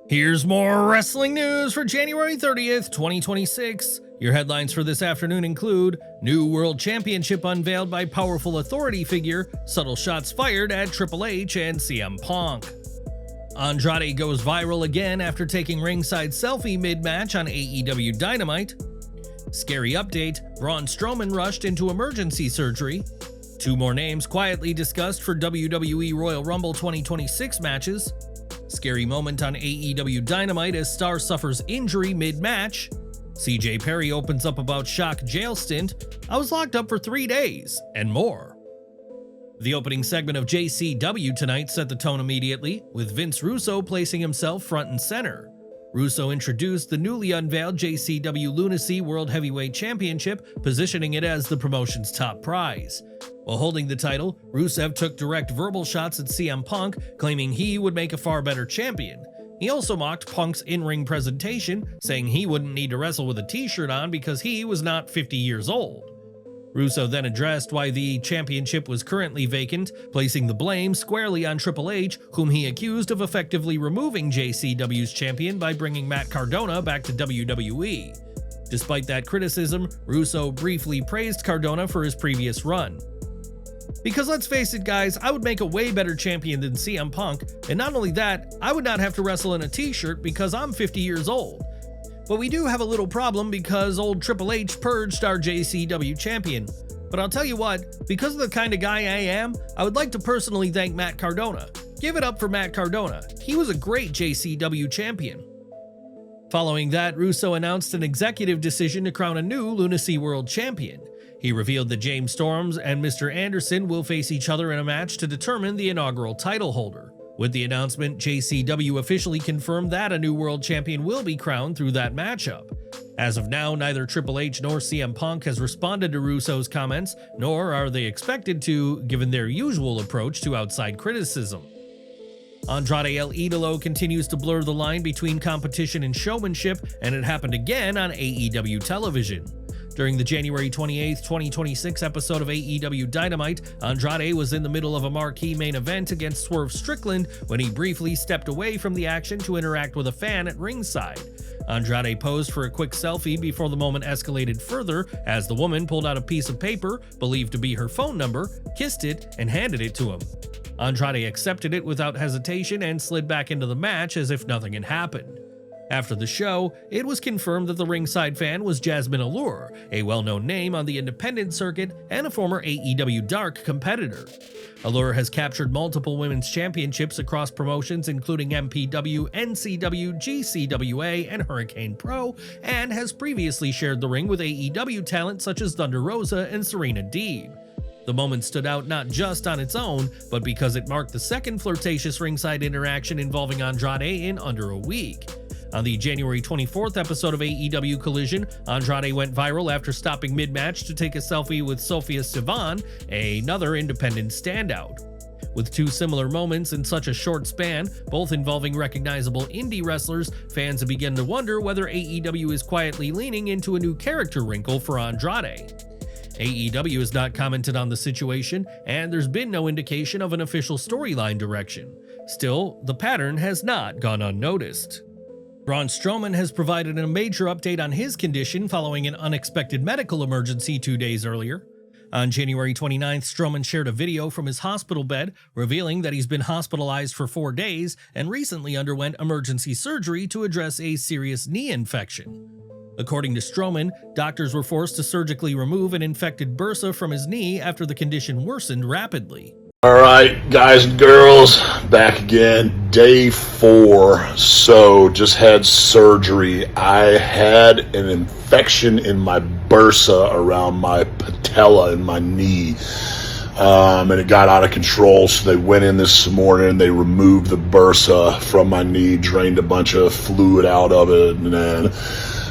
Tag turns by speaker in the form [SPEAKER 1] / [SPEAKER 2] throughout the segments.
[SPEAKER 1] Here's more wrestling news for January 30th, 2026. Your headlines for this afternoon include new World Championship unveiled by powerful authority figure, subtle shots fired at Triple H and CM Punk. Andrade goes viral again after taking ringside selfie mid-match on AEW Dynamite. Scary update, Braun Strowman rushed into emergency surgery. Two more names quietly discussed for WWE Royal Rumble 2026 matches. Scary moment on AEW Dynamite as Star suffers injury mid-match. CJ Perry opens up about shock jail stint. I was locked up for 3 days, and more. The opening segment of JCW tonight set the tone immediately, with Vince Russo placing himself front and center. Russo introduced the newly unveiled JCW Lunacy World Heavyweight Championship, positioning it as the promotion's top prize. While holding the title, Rusev took direct verbal shots at CM Punk, claiming he would make a far better champion. He also mocked Punk's in-ring presentation, saying he wouldn't need to wrestle with a t-shirt on because he was not 50 years old. Russo then addressed why the championship was currently vacant, placing the blame squarely on Triple H, whom he accused of effectively removing JCW's champion by bringing Matt Cardona back to WWE. Despite that criticism, Russo briefly praised Cardona for his previous run. Because let's face it guys, I would make a way better champion than CM Punk, and not only that, I would not have to wrestle in a t-shirt because I'm 50 years old. But we do have a little problem because old Triple H purged our JCW champion. But I'll tell you what, because of the kind of guy I am, I would like to personally thank Matt Cardona. Give it up for Matt Cardona. He was a great JCW champion. Following that, Russo announced an executive decision to crown a new Lunacy World Champion. He revealed that James Storms and Mr. Anderson will face each other in a match to determine the inaugural title holder. With the announcement, JCW officially confirmed that a new world champion will be crowned through that matchup. As of now, neither Triple H nor CM Punk has responded to Russo's comments, nor are they expected to, given their usual approach to outside criticism. Andrade El Idolo continues to blur the line between competition and showmanship, and it happened again on AEW television. During the January 28, 2026 episode of AEW Dynamite, Andrade was in the middle of a marquee main event against Swerve Strickland when he briefly stepped away from the action to interact with a fan at ringside. Andrade posed for a quick selfie before the moment escalated further as the woman pulled out a piece of paper, believed to be her phone number, kissed it, and handed it to him. Andrade accepted it without hesitation and slid back into the match as if nothing had happened. After the show, it was confirmed that the ringside fan was Jasmine Allure, a well-known name on the independent circuit and a former AEW Dark competitor. Allure has captured multiple women's championships across promotions including MPW, NCW, GCWA, and Hurricane Pro, and has previously shared the ring with AEW talent such as Thunder Rosa and Serena Deeb. The moment stood out not just on its own, but because it marked the second flirtatious ringside interaction involving Andrade in under a week. On the January 24th episode of AEW Collision, Andrade went viral after stopping mid-match to take a selfie with Sophia Sivan, another independent standout. With two similar moments in such a short span, both involving recognizable indie wrestlers, fans have begun to wonder whether AEW is quietly leaning into a new character wrinkle for Andrade. AEW has not commented on the situation, and there's been no indication of an official storyline direction. Still, the pattern has not gone unnoticed. Braun Strowman has provided a major update on his condition following an unexpected medical emergency 2 days earlier. On January 29th, Strowman shared a video from his hospital bed, revealing that he's been hospitalized for 4 days and recently underwent emergency surgery to address a serious knee infection. According to Strowman, doctors were forced to surgically remove an infected bursa from his knee after the condition worsened rapidly.
[SPEAKER 2] Alright, guys and girls, back again, day 4. So, just had surgery. I had an infection in my bursa around my patella in my knee. And it got out of control, so they went in this morning, they removed the bursa from my knee, drained a bunch of fluid out of it, and then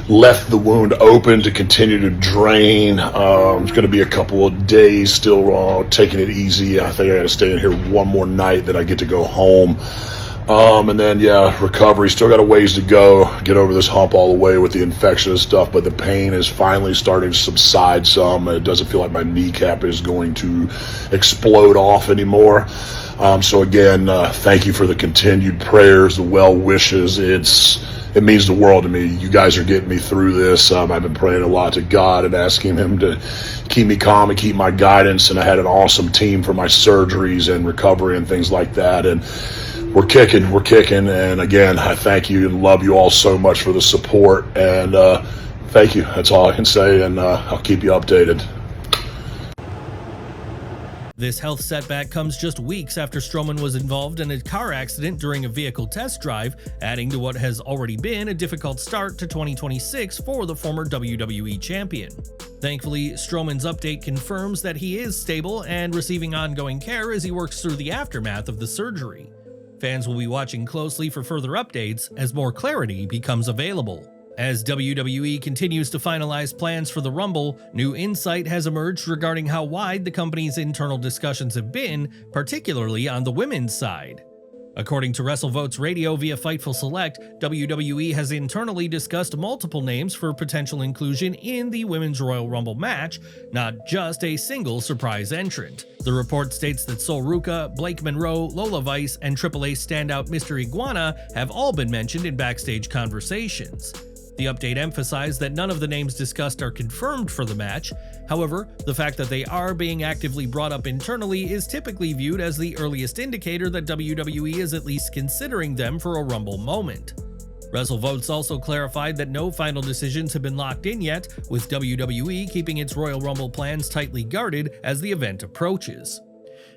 [SPEAKER 2] left the wound open to continue to drain. It's going to be a couple of days still taking it easy. I think I got to stay in here one more night, then I get to go home. And then, yeah, recovery. Still got a ways to go. Get over this hump all the way with the infection and stuff, but the pain is finally starting to subside some. It doesn't feel like my kneecap is going to explode off anymore. So again, thank you for the continued prayers, the well wishes. It means the world to me. You guys are getting me through this. I've been praying a lot to God and asking him to keep me calm and keep my guidance. And I had an awesome team for my surgeries and recovery and things like that. And we're kicking. And again, I thank you and love you all so much for the support. And thank you. That's all I can say. And I'll keep you updated.
[SPEAKER 1] This health setback comes just weeks after Strowman was involved in a car accident during a vehicle test drive, adding to what has already been a difficult start to 2026 for the former WWE Champion. Thankfully, Strowman's update confirms that he is stable and receiving ongoing care as he works through the aftermath of the surgery. Fans will be watching closely for further updates as more clarity becomes available. As WWE continues to finalize plans for the Rumble, new insight has emerged regarding how wide the company's internal discussions have been, particularly on the women's side. According to WrestleVotes Radio via Fightful Select, WWE has internally discussed multiple names for potential inclusion in the Women's Royal Rumble match, not just a single surprise entrant. The report states that Sol Ruca, Blake Monroe, Lola Vice, and AAA standout Mr. Iguana have all been mentioned in backstage conversations. The update emphasized that none of the names discussed are confirmed for the match. However, the fact that they are being actively brought up internally is typically viewed as the earliest indicator that WWE is at least considering them for a Rumble moment. WrestleVotes also clarified that no final decisions have been locked in yet, with WWE keeping its Royal Rumble plans tightly guarded as the event approaches.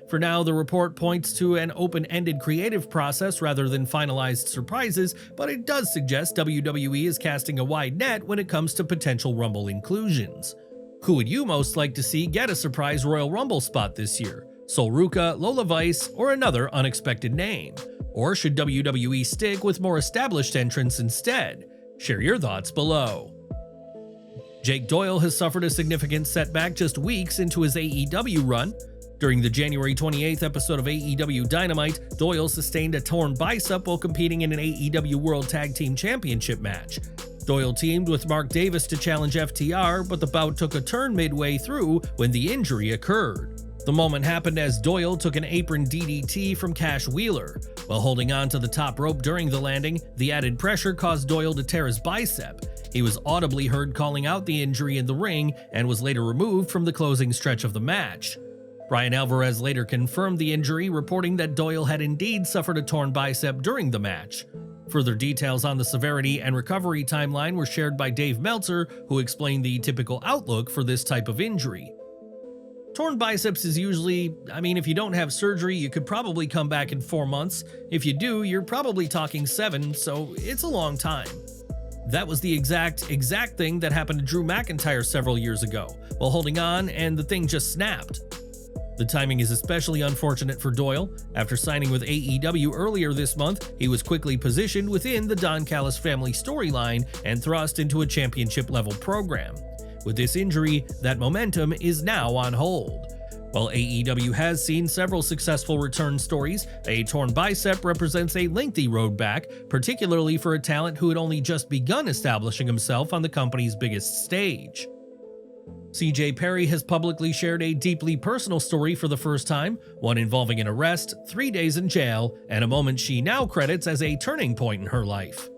[SPEAKER 1] For now, the report points to an open-ended creative process rather than finalized surprises, but it does suggest WWE is casting a wide net when it comes to potential Rumble inclusions. Who would you most like to see get a surprise Royal Rumble spot this year? Sol Ruca, Lola Vice, or another unexpected name? Or should WWE stick with more established entrants instead? Share your thoughts below. Jake Doyle has suffered a significant setback just weeks into his AEW run. During the January 28th episode of AEW Dynamite, Doyle sustained a torn bicep while competing in an AEW World Tag Team Championship match. Doyle teamed with Mark Davis to challenge FTR, but the bout took a turn midway through when the injury occurred. The moment happened as Doyle took an apron DDT from Cash Wheeler. While holding on to the top rope during the landing, the added pressure caused Doyle to tear his bicep. He was audibly heard calling out the injury in the ring and was later removed from the closing stretch of the match. Brian Alvarez later confirmed the injury, reporting that Doyle had indeed suffered a torn bicep during the match. Further details on the severity and recovery timeline were shared by Dave Meltzer, who explained the typical outlook for this type of injury. Torn biceps is usually, if you don't have surgery, you could probably come back in 4 months. If you do, you're probably talking 7, so it's a long time. That was the exact thing that happened to Drew McIntyre several years ago, while holding on and the thing just snapped. The timing is especially unfortunate for Doyle. After signing with AEW earlier this month, he was quickly positioned within the Don Callis family storyline and thrust into a championship-level program. With this injury, that momentum is now on hold. While AEW has seen several successful return stories, a torn bicep represents a lengthy road back, particularly for a talent who had only just begun establishing himself on the company's biggest stage. CJ Perry has publicly shared a deeply personal story for the first time, one involving an arrest, 3 days in jail, and a moment she now credits as a turning point in her life.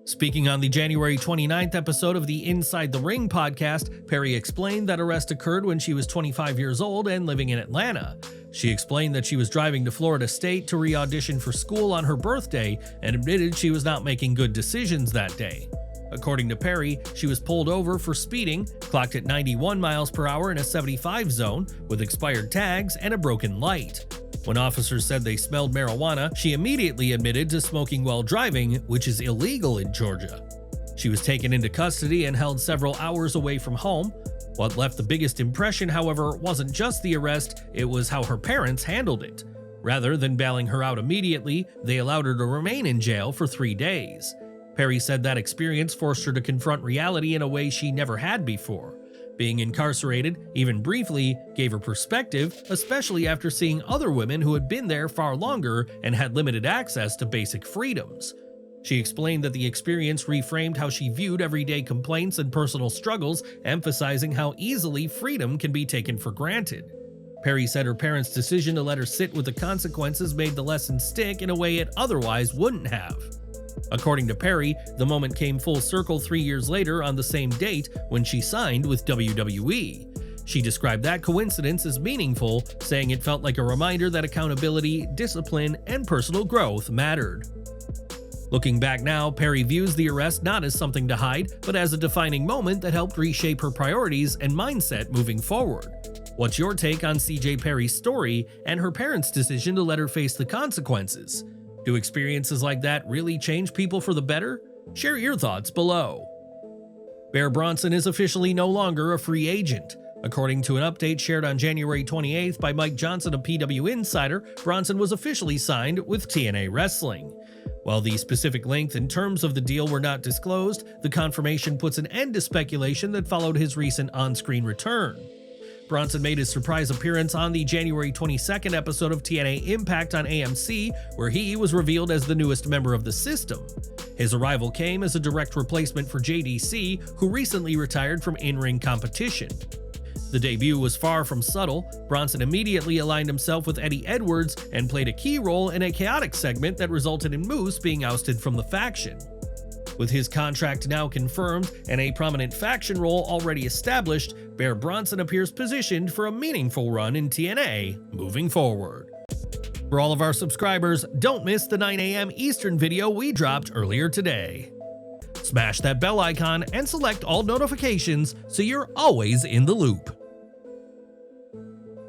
[SPEAKER 1] Speaking on the January 29th episode of the Inside the Ring podcast, Perry explained that arrest occurred when she was 25 years old and living in Atlanta. She explained that she was driving to Florida State to re-audition for school on her birthday and admitted she was not making good decisions that day. According to Perry, she was pulled over for speeding, clocked at 91 miles per hour in a 75 zone, with expired tags and a broken light. When officers said they smelled marijuana, she immediately admitted to smoking while driving, which is illegal in Georgia. She was taken into custody and held several hours away from home. What left the biggest impression, however, wasn't just the arrest, it was how her parents handled it. Rather than bailing her out immediately, they allowed her to remain in jail for 3 days. Perry said that experience forced her to confront reality in a way she never had before. Being incarcerated, even briefly, gave her perspective, especially after seeing other women who had been there far longer and had limited access to basic freedoms. She explained that the experience reframed how she viewed everyday complaints and personal struggles, emphasizing how easily freedom can be taken for granted. Perry said her parents' decision to let her sit with the consequences made the lesson stick in a way it otherwise wouldn't have. According to Perry, the moment came full circle 3 years later on the same date when she signed with WWE. She described that coincidence as meaningful, saying it felt like a reminder that accountability, discipline, and personal growth mattered. Looking back now, Perry views the arrest not as something to hide, but as a defining moment that helped reshape her priorities and mindset moving forward. What's your take on CJ Perry's story and her parents' decision to let her face the consequences? Do experiences like that really change people for the better? Share your thoughts below. Bear Bronson is officially no longer a free agent. According to an update shared on January 28th by Mike Johnson of PW Insider, Bronson was officially signed with TNA Wrestling. While the specific length and terms of the deal were not disclosed, the confirmation puts an end to speculation that followed his recent on-screen return. Bronson made his surprise appearance on the January 22nd episode of TNA Impact on AMC, where he was revealed as the newest member of the system. His arrival came as a direct replacement for JDC, who recently retired from in-ring competition. The debut was far from subtle. Bronson immediately aligned himself with Eddie Edwards and played a key role in a chaotic segment that resulted in Moose being ousted from the faction. With his contract now confirmed and a prominent faction role already established, Bear Bronson appears positioned for a meaningful run in TNA moving forward. For all of our subscribers, don't miss the 9 a.m. Eastern video we dropped earlier today. Smash that bell icon and select all notifications so you're always in the loop.